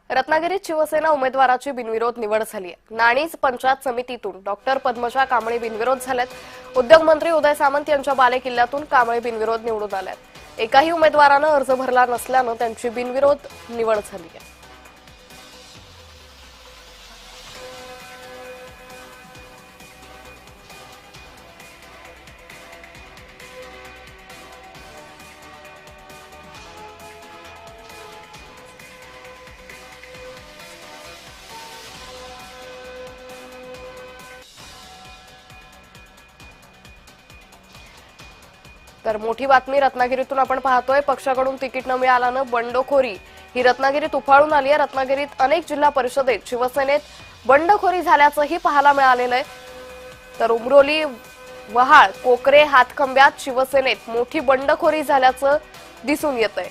रत्नागिरीत शिवसेना उमेदवाराची बिनविरोध निवड झाली आहे। नाणीज पंचायत समितीतून डॉक्टर पद्मजा कांबळे बिनविरोध झालेत। उद्योगमंत्री उदय सामंत यांच्या बालेकिल्ल्यातून कांबळे बिनविरोध निवडून आलेत। एकाही उमेदवारानं अर्ज भरला नसल्यानं त्यांची बिनविरोध निवड झाली आहे। तर मोठी बातमी रत्नागिरीतून आपण पाहतोय। पक्षाकडून तिकीट न मिळाल्यानं बंडखोरी ही रत्नागिरीत उफाळून आली आहे। रत्नागिरीत अनेक जिल्हा परिषदेत शिवसेनेत बंडखोरी झाल्याचंही पाहायला मिळालेलं आहे। तर उमरोली, वहाळ, कोकरे, हातखंब्यात शिवसेनेत मोठी बंडखोरी झाल्याचं दिसून येतंय।